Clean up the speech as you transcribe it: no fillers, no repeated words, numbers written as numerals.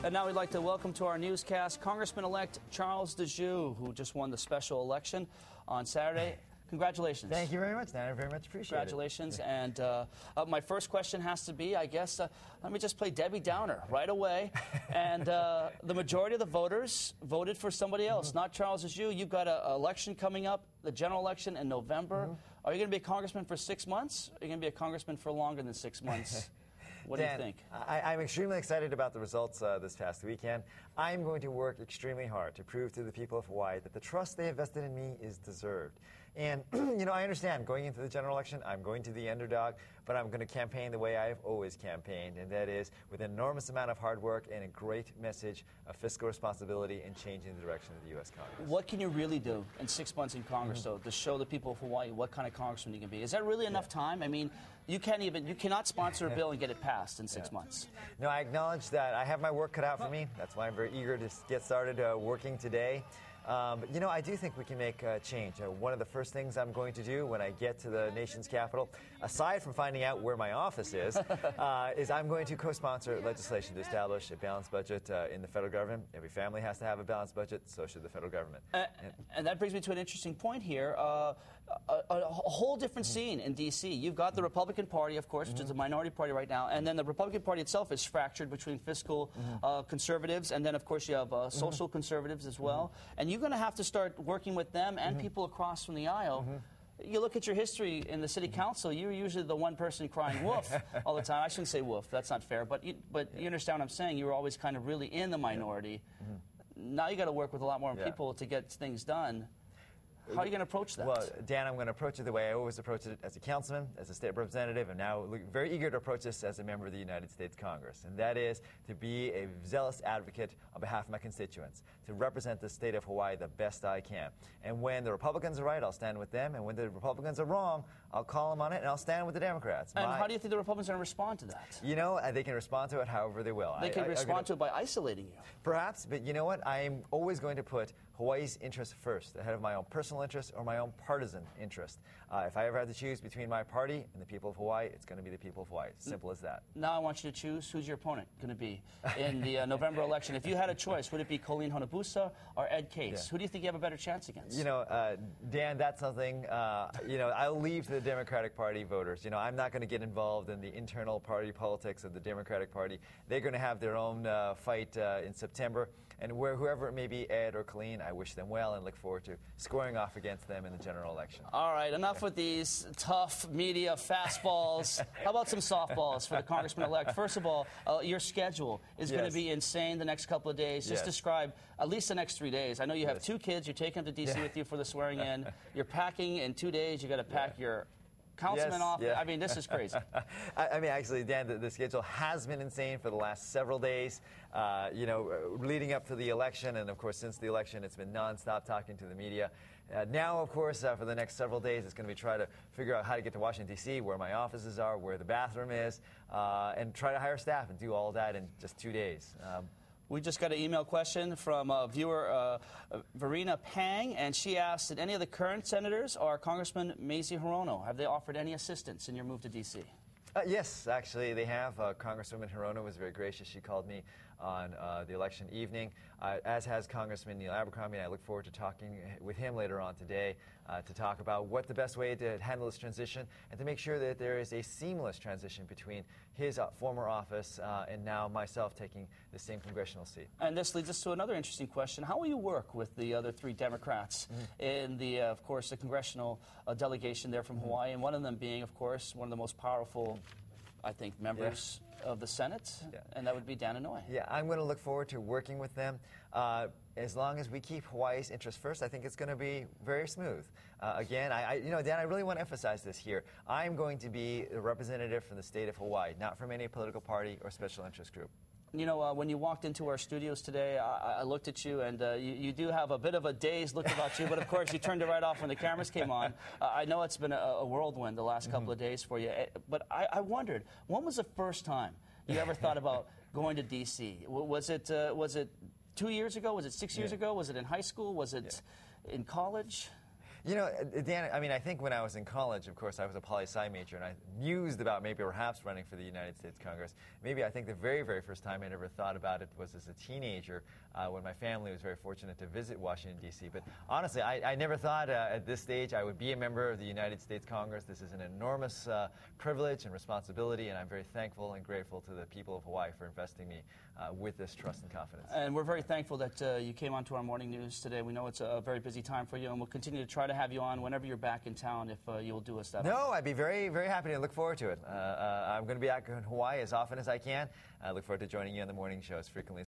And now we'd like to welcome to our newscast Congressman-elect Charles Djou, who just won the special election on Saturday. Congratulations. Thank you very much, Dan. I very much appreciate Congratulations. And my first question has to be, I guess, let me just play Debbie Downer right away. And the majority of the voters voted for somebody else, not Charles Djou. You've got an election coming up, the general election in November. Are you going to be a congressman for 6 months? Or are you going to be a congressman for longer than 6 months? What Dan, do you think? I'm extremely excited about the results this past weekend. I'm going to work extremely hard to prove to the people of Hawaii that the trust they have vested in me is deserved. And, you know, I understand going into the general election, I'm going to the underdog, but I'm going to campaign the way I've always campaigned, and that is with an enormous amount of hard work and a great message of fiscal responsibility and changing the direction of the U.S. Congress. What can you really do in 6 months in Congress, though, to show the people of Hawaii what kind of congressman you can be? Is that really enough time? I mean, you cannot sponsor a bill and get it passed in 6 months. No, I acknowledge that I have my work cut out for me. That's why I'm very eager to get started working today. But, you know, I do think we can make a change. One of the first things I'm going to do when I get to the nation's capital, aside from finding out where my office is I'm going to co-sponsor legislation to establish a balanced budget in the federal government. Every family has to have a balanced budget, so should the federal government. And that brings me to an interesting point here. A whole different scene in D.C. You've got the Republican Party, of course, which is a minority party right now, and then the Republican Party itself is fractured between fiscal conservatives, and then, of course, you have social conservatives as well. And you're going to have to start working with them and people across from the aisle. You look at your history in the city council, you're usually the one person crying woof all the time. I shouldn't say woof, that's not fair, but you understand what I'm saying. You were always kind of really in the minority. Now you got to work with a lot more people to get things done. How are you going to approach that? Well, Dan, I'm going to approach it the way I always approached it as a councilman, as a state representative, and now very eager to approach this as a member of the United States Congress. And that is to be a zealous advocate on behalf of my constituents, to represent the state of Hawaii the best I can. And when the Republicans are right, I'll stand with them. And when the Republicans are wrong, I'll call them on it, and I'll stand with the Democrats. And how do you think the Republicans are going to respond to that? You know, they can respond to it however they will. They can respond to it by isolating you. Perhaps, but you know what? I'm always going to put Hawaii's interests first, ahead of my own personal interests or my own partisan interest. If I ever had to choose between my party and the people of Hawaii, it's going to be the people of Hawaii. Simple as that. Now I want you to choose who's your opponent going to be in the November election. If you had a choice, would it be Colleen Honabusa or Ed Case? Who do you think you have a better chance against? You know, Dan, that's something, you know, I'll leave to the Democratic Party voters. You know, I'm not going to get involved in the internal party politics of the Democratic Party. They're going to have their own fight in September. And whoever it may be, Ed or Colleen, I wish them well and look forward to squaring off against them in the general election. All right, enough with these tough media fastballs. How about some softballs for the Congressman-elect? First of all, your schedule is going to be insane the next couple of days. Just describe at least the next 3 days. I know you have 2 kids. You're taking them to D.C. with you for the swearing-in. You're packing in 2 days. You got to pack your councilman off. I mean, this is crazy. I mean, actually, Dan, the schedule has been insane for the last several days. You know, leading up to the election, and of course, since the election, it's been nonstop talking to the media. Now, of course, for the next several days, it's going to be try to figure out how to get to Washington, D.C., where my offices are, where the bathroom is, and try to hire staff and do all that in just 2 days. We just got an email question from viewer Verena Pang, and she asked, did any of the current senators or Congressman Mazie Hirono, have they offered any assistance in your move to D.C.? Yes, actually, they have. Congresswoman Hirono was very gracious. She called me on the election evening, as has Congressman Neil Abercrombie, and I look forward to talking with him later on today to talk about what the best way to handle this transition and to make sure that there is a seamless transition between his former office and now myself taking the same congressional seat. And this leads us to another interesting question. How will you work with the other 3 Democrats in the, of course, the congressional delegation there from Hawaii, and one of them being, of course, one of the most powerful, I think, members of the Senate, and that would be Dan Inouye. Yeah, I'm going to look forward to working with them. As long as we keep Hawaii's interests first, I think it's going to be very smooth. Again, you know, Dan, I really want to emphasize this here. I'm going to be a representative from the state of Hawaii, not from any political party or special interest group. You know, when you walked into our studios today, I looked at you, and you do have a bit of a dazed look about you, but of course you turned it right off when the cameras came on. I know it's been a whirlwind the last couple of days for you, but I wondered, when was the first time you ever thought about going to D.C.? Was it 2 years ago? Was it 6 years ago? Was it in high school? Was it in college? You know, Dan, I mean, I think when I was in college, of course, I was a poli-sci major, and I mused about maybe perhaps running for the United States Congress. Maybe I think the very, very first time I'd ever thought about it was as a teenager when my family was very fortunate to visit Washington, D.C. But honestly, I never thought at this stage I would be a member of the United States Congress. This is an enormous privilege and responsibility, and I'm very thankful and grateful to the people of Hawaii for investing me with this trust and confidence. And we're very thankful that you came on to our morning news today. We know it's a very busy time for you, and we'll continue to try to have you on whenever you're back in town if you'll do us that. No, I'd be very, very happy to look forward to it. I'm going to be back in Hawaii as often as I can. I look forward to joining you on the morning show as frequently